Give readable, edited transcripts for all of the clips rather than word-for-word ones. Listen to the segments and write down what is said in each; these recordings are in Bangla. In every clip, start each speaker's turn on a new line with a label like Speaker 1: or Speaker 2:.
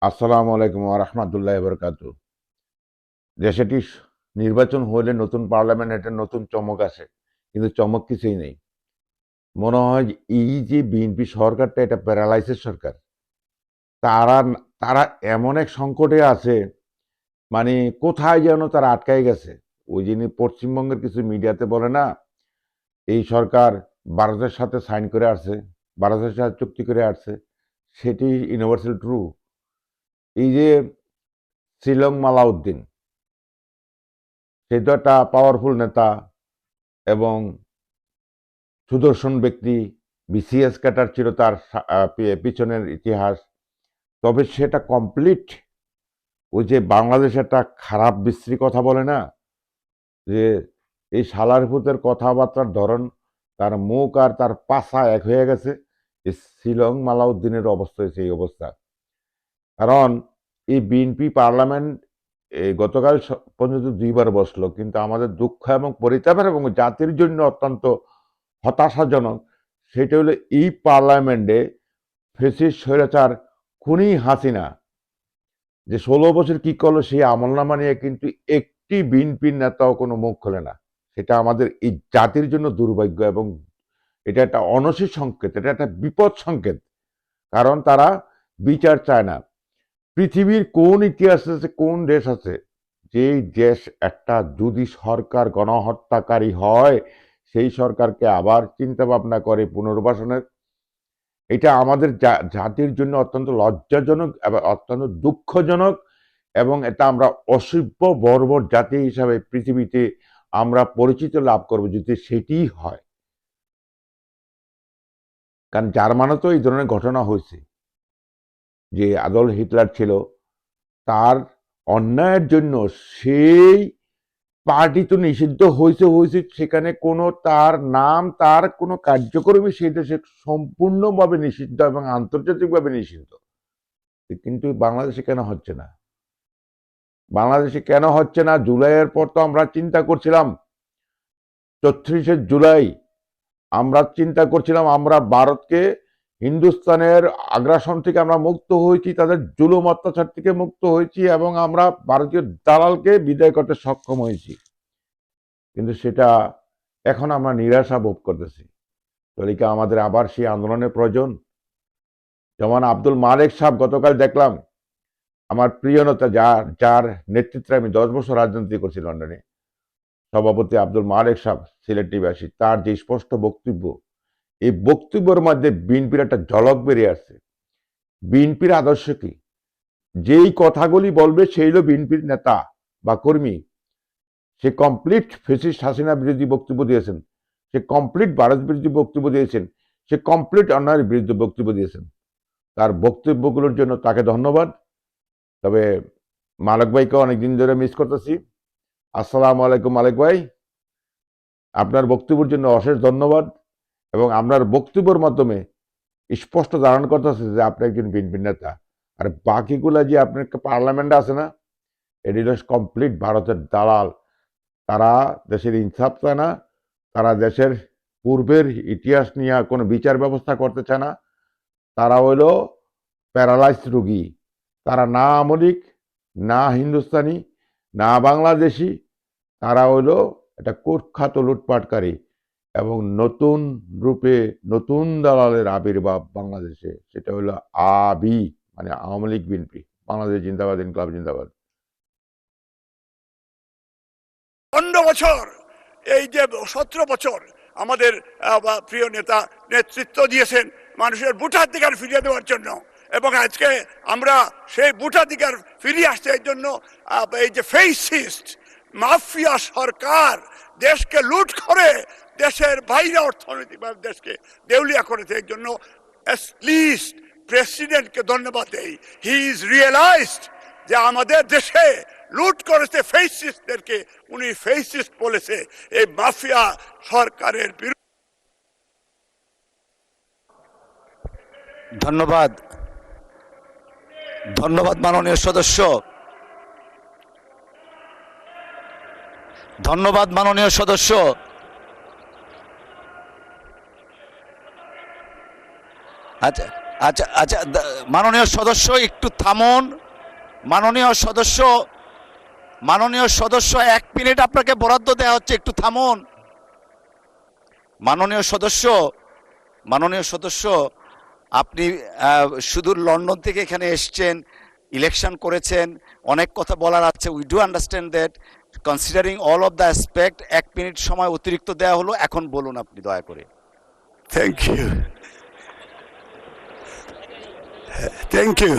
Speaker 1: আসসালামু আলাইকুম ওয়া রাহমাতুল্লাহি ওয়া বারাকাতুহু। দেশটি নির্বাচন হলে নতুন পার্লামেন্ট একটা নতুন চমক আসে। কিন্তু চমক কিছুই নেই। মনে হয় যে এই যে বিএনপি সরকারটা এটা প্যারালাইসিস সরকার। তারা তারা এমন এক সংকটে আছে মানে কোথায় যেন তারা আটকায় গেছে। ওই যিনি পশ্চিমবঙ্গের কিছু মিডিয়াতে বলে না, এই সরকার ভারতের সাথে সাইন করে আসছে, ভারতের সাথে চুক্তি করে আসছে। সেটি ইউনিভার্সাল ট্রু। এই যে শিলং মালাউদ্দিন, সে তো একটা পাওয়ারফুল নেতা এবং সুদর্শন ব্যক্তি। বিসিএস ক্যাডার ছিল তার পিছনের ইতিহাস। তবে সেটা কমপ্লিট ওই যে বাংলাদেশে একটা খারাপ বিশ্রী কথা বলে না, যে এই শালার ভূতের কথাবার্তার ধরন, তার মুখ আর তার পাছা এক হয়ে গেছে। এই শিলং মালাউদ্দিনের অবস্থা হয়েছে এই অবস্থা। কারণ এই বিএনপি পার্লামেন্ট এই গতকাল পর্যন্ত দুইবার বসলো, কিন্তু আমাদের দুঃখ এবং পরিতাপের এবং জাতির জন্য অত্যন্ত হতাশাজনক সেটা হলো এই পার্লামেন্টে ফেসিস্ট স্বৈরাচার খুনি হাসিনা যে 16 বছর কি করলো সেই আমলনামা নিয়ে কিন্তু একটি বিএনপির নেতাও কোনো মুখ খোলে না। সেটা আমাদের এই জাতির জন্য দুর্ভাগ্য এবং এটা একটা অনসি সংকেত, এটা একটা বিপদ সংকেত। কারণ তারা বিচার চায় না। পৃথিবীর কোন ইতিহাস আছে, কোন দেশ আছে যেই দেশ একটা যদি সরকার গণহত্যাকারী হয় সেই সরকারকে আবার চিন্তা ভাবনা করে পুনর্বাসনের? এটা আমাদের জাতির জন্য অত্যন্ত লজ্জাজনক এবং অত্যন্ত দুঃখজনক, এবং এটা আমরা অসভ্য বর্বর জাতি হিসাবে পৃথিবীতে আমরা পরিচিত লাভ করবো যদি সেটি হয়। কারণ জার্মানিতেও এই ধরনের ঘটনা হয়েছে, যে আদল্ফ হিটলার ছিল, তার অন্যায়ের জন্য সেই পার্টি তো নিষিদ্ধ হয়েছে, সেখানে কোনো তার নাম তার কোনো কার্যক্রমই সেই দেশে সম্পূর্ণভাবে নিষিদ্ধ এবং আন্তর্জাতিকভাবে নিষিদ্ধ। কিন্তু বাংলাদেশে কেন হচ্ছে না? বাংলাদেশে কেন হচ্ছে না? জুলাইয়ের পর তো আমরা চিন্তা করছিলাম, ৩৪শে জুলাই আমরা চিন্তা করছিলাম আমরা ভারতকে, হিন্দুস্তানের আগ্রাসন থেকে আমরা মুক্ত হয়েছি, তাদের জুলুম অত্যাচার থেকে মুক্ত হয়েছি এবং আমরা ভারতীয় দালালকে বিদায় করতে সক্ষম হয়েছি। কিন্তু সেটা এখন আমরা নিরাশা ভোগ করতেছি। তাহলে কি আমাদের আবার সেই আন্দোলনের প্রয়োজন? যেমন আব্দুল মালেক সাহেব, গতকাল দেখলাম, আমার প্রিয় নেতা, যার যার নেতৃত্বে আমি 10 বছর রাজনীতি করছি লন্ডনে, সভাপতি আব্দুল মালেক সাহেব, সিলেট নিবাসী, তার যে স্পষ্ট বক্তব্য, এই বক্তব্যের মধ্যে বিএনপির একটা ঝলক বেরিয়ে আসছে। বিএনপির আদর্শ কি? যেই কথাগুলি বলবে সেই হলো বিএনপির নেতা বা কর্মী। সে কমপ্লিট ফেসিস্ট হাসিনা বিরোধী বক্তব্য দিয়েছেন, সে কমপ্লিট ভারত বিরোধী বক্তব্য দিয়েছেন, সে কমপ্লিট অন্যায়ের বিরুদ্ধে বক্তব্য দিয়েছেন। তার বক্তব্যগুলোর জন্য তাকে ধন্যবাদ। তবে মালিক ভাইকে অনেকদিন ধরে মিস করতেছি। আসসালামু আলাইকুম মালিক ভাই, আপনার বক্তব্যের জন্য অশেষ ধন্যবাদ। এবং আপনার বক্তব্যের মাধ্যমে স্পষ্ট ধারণ করতেছে যে আপনি একজন বিএনপি নেতা। আর বাকিগুলা যে আপনার পার্লামেন্টে আছে না, এটি কমপ্লিট ভারতের দালাল। তারা দেশের ইনসাফ চায় না, তারা দেশের পূর্বের ইতিহাস নিয়ে কোনো বিচার ব্যবস্থা করতে চায় না। তারা হইল প্যারালাইজ রোগী। তারা না আমলিক, না হিন্দুস্তানি, না বাংলাদেশি, তারা হইল একটা কুখ্যাত লুটপাটকারী এবং নতুন রূপে নতুন দালালের আবির্ভাব বাংলাদেশে। সেটা হলো আবি, মানে আওয়ামী লীগ বিএনপি। বাংলাদেশ জিন্দাবাদ, ইনকলাব জিন্দাবাদ।
Speaker 2: 15 বছর, এই যে 17 বছর আমাদের প্রিয় নেতা নেতৃত্ব দিয়েছেন মানুষের ভোটাধিকার ফিরিয়ে দেওয়ার জন্য, এবং আজকে আমরা সেই ভোটাধিকার ফিরিয়ে আসতে এর জন্য এই যে ফেসিস্ট মাফিয়া সরকার দেশকে লুট করে দেশের বাইরে অর্থনৈতিকভাবে দেশকে দেউলিয়া করেছে, এর জন্য লিস্ট প্রেসিডেন্টকে ধন্যবাদ দেই। হি ইজ রিয়েলাইজড যে আমাদের দেশে লুট করেছে ফেসিস্টদেরকে, উনি ফেসিস্ট বলেছে এই মাফিয়া সরকারের বিরুদ্ধে।
Speaker 3: ধন্যবাদ, ধন্যবাদ মাননীয় সদস্য, ধন্যবাদ মাননীয় সদস্য। আচ্ছা আচ্ছা আচ্ছা মাননীয় সদস্য একটু থামুন। মাননীয় সদস্য, মাননীয় সদস্য 1 মিনিট আপনাকে বরাদ্দ দেওয়া হচ্ছে, একটু থামুন। মাননীয় সদস্য, মাননীয় সদস্য, আপনি সুদূর লন্ডন থেকে এখানে এসছেন, ইলেকশন করেছেন, অনেক কথা বলার আছে। We do understand that. Considering all of the aspect 1 minute সময় অতিরিক্ত দেওয়া হলো, এখন বলুন আপনি দয়া করে।
Speaker 2: Thank you, thank you.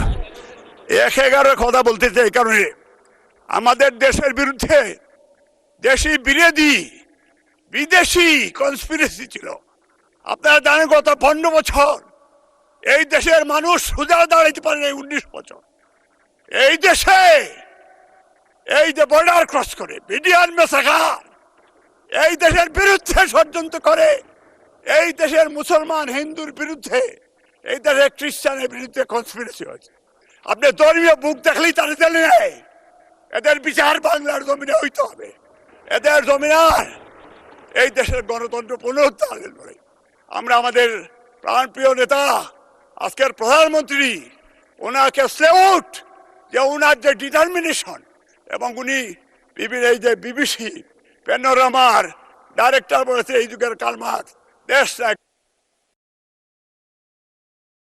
Speaker 2: 1-11 কথা বলতে চাই, এই কারণে আমাদের দেশের বিরুদ্ধে দেশি বিরোধী বিদেশি কনস্পিরেসি ছিল। আপনারা জানেন গত 15 বছর এই দেশের মানুষ সোজা দাঁড়াইতে পারে নাই। 19 বছর এই দেশে, এই যে বর্ডার ক্রস করে বিডিআর মেসাকার এই দেশের বিরুদ্ধে ষড়যন্ত্র করে, এই দেশের মুসলমান হিন্দুর বিরুদ্ধে, এই দেশের খ্রিস্টানের বিরুদ্ধে কনস্পিরেসি হয়েছে। আপনি ধর্মীয় বুক দেখলেই তারা জানে নাই এদের বিচার বাংলার জমিনে হইতে হবে। এদের জমিনার এই দেশের গণতন্ত্র পুনরুদ্ধারের লড়াই। আমরা আমাদের প্রাণপ্রিয় নেতা আজকের প্রধানমন্ত্রী, ওনাকে স্যালুট, যে ওনার যে ডিটারমিনেশন, এবং উনি বিভিন্ন এই যে বিবিসি প্যানোরামার ডাইরেক্টর বলেছে এই যুগের কার্ল মার্কস, দেশ